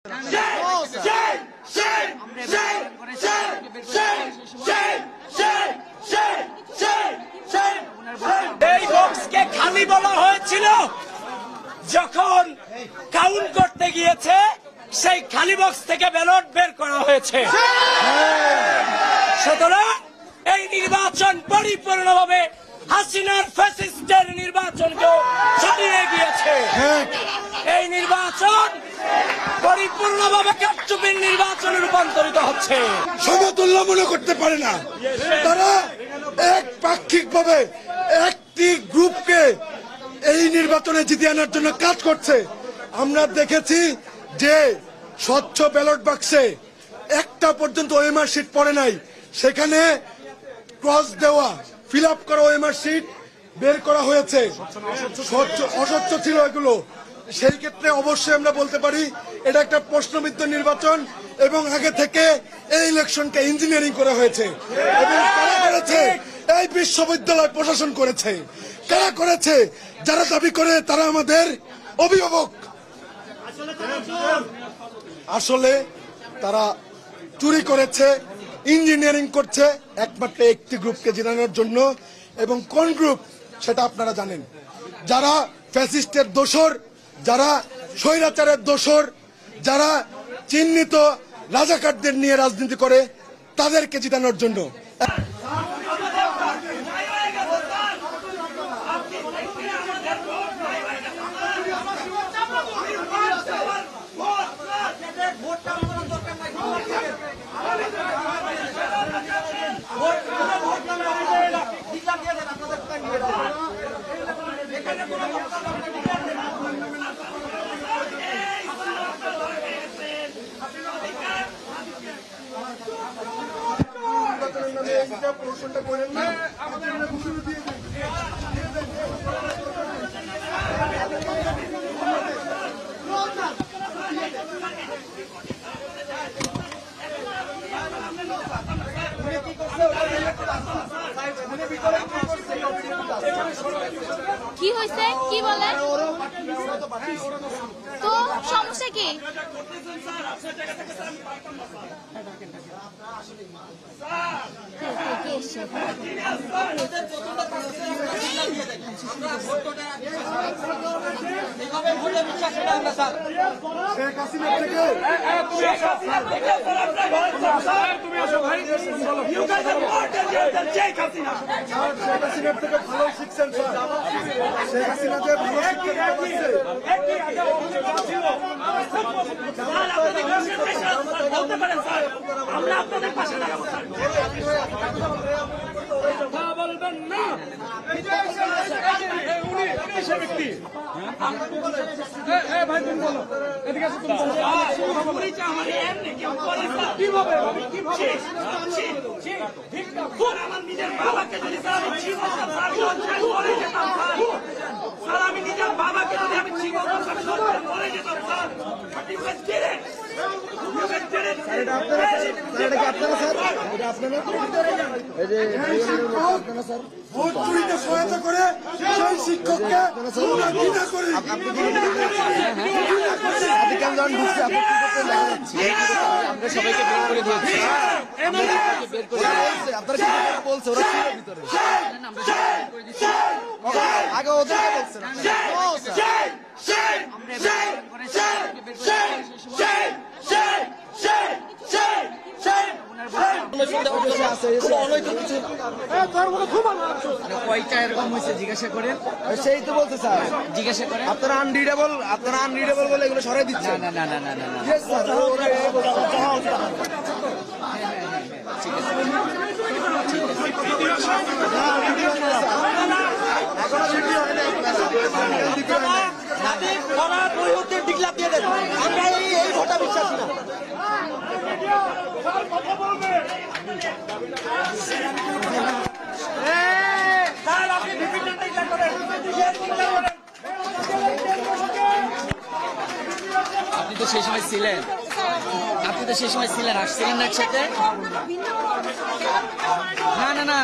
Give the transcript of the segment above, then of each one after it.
এই বক্সকে খালি বলা হয়েছিল, যখন কাউন্ট করতে গিয়েছে সেই খালি বক্স থেকে ব্যালট বের করা হয়েছে। সুতরাং এই নির্বাচন পরিপূর্ণভাবে হাসিনার ফ্যাসিস্টের নির্বাচনকেও ছাড়িয়ে গিয়েছে। এই নির্বাচন পরিপূর্ণভাবে কারচুপির নির্বাচনে রূপান্তরিত হচ্ছে। সমতুল্য মনে করতে পারে না, তারা এক পাক্ষিকভাবে একটি গ্রুপকে এই নির্বাচনে জিতে আনার জন্য কাজ করছে। আমরা দেখেছি যে স্বচ্ছ ব্যালট বাক্সে একটা পর্যন্ত ওএমআর শিট পড়ে নাই, সেখানে ক্রস দেওয়া ফিল আপ করা ওএমআর শিট বের করা হয়েছে, অস্বচ্ছ ছিল এগুলো। সেই ক্ষেত্রে অবশ্যই আমরা বলতে পারি এটা একটা প্রশ্নবিদ্ধ নির্বাচন এবং আগে থেকে এই ইলেকশনকে ইঞ্জিনিয়ারিং করা হয়েছে। এবং কারা করেছে? এই বিশ্ববিদ্যালয় প্রশাসন করেছে। কারা করেছে? যারা দাবি করে তারা আমাদের অভিভাবক। আসলে তারা চুরি করেছে, ইঞ্জিনিয়ারিং করছে একমাত্র একটি গ্রুপকে জেতানোর জন্য। এবং কোন গ্রুপ সেটা আপনারা জানেন, যারা ফ্যাসিস্টের দোসর, যারা স্বৈরাচারের দোসর, যারা চিহ্নিত রাজাকারদের নিয়ে রাজনীতি করে, তাদেরকে জিতানোর জন্য। কি হয়েছে? কি বলে? তো সমস্যা কি? শেখ হাসিনা থেকে ভালো শিখছেন স্যার। শেখ হাসিনা যে ভালো আমরা আপনাদের পাশে দাঁড়াবো স্যার। বলবেন না উনি সে ব্যক্তি। ভাই তুমি বলো, এদিকে আসো। তুমি কিভাবে আমার নিজের বাবাকে যদি আমি নিজের বাবাকে যদি আমি মরে যেতাম স্যার। ভোট চুরিতে সহায়তা করে সেই শিক্ষককে ঘৃণা করি। আমরা সবাইকে বের করে দিয়েছি। আপনারা বলছে ওরা ছিল ভিতরে, আগে ওদেরকে বলছে না। কয়টা এরকম হয়েছে জিজ্ঞাসা করেন। সেই তো বলছে স্যার, জিজ্ঞাসা করেন। আপনারা আনরিডেবল বলে এগুলো সরাই দিচ্ছে। না না না না না না, আমরা এই ভোটা বিশ্বাসী না। আপনি তো সেই সময় ছিলেন, আসছিলেন না একসাথে। না না না,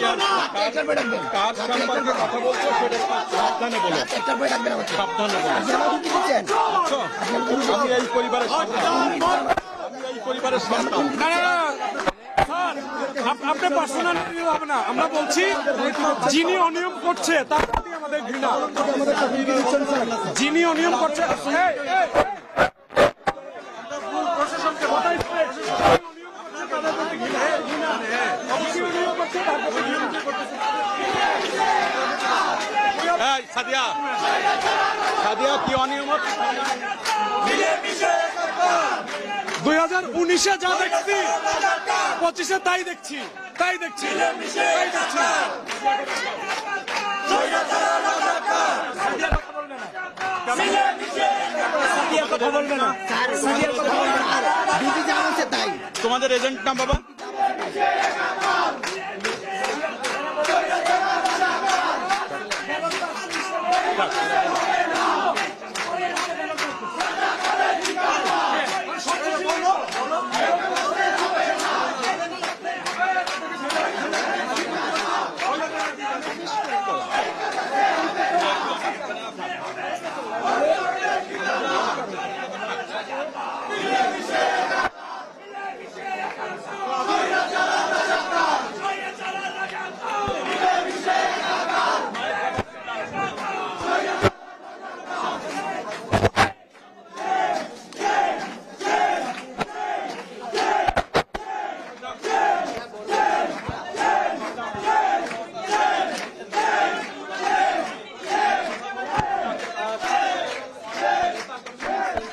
ক্যামেরা কাজ সম্পর্কে কথা বলছো সেটা সাবধানে বলো, সাবধানে বলো। আমি এই পরিবারের সন্তান, আমি এই পরিবারের সন্তান। আপনি পার্সোনাল হবে না, আমরা বলছি যিনি অনিয়ম করছে তার প্রতি আমাদের ঘৃণা, যিনি অনিয়ম করছে প্রশাসনকে বাতাই করে তাদের প্রতি ঘৃণা। যিনি অনিয়ম করছে তার প্রতি ঘৃণা। এই সাদিয়া, সাদিয়া কি অনিয়ম হচ্ছে? 2019-এ যা দেখছি 25-এ তাই দেখছি, তাই দেখছি, তাই দেখছি। কথা বলবে না, তাই তোমাদের এজেন্ট নাম বাবা?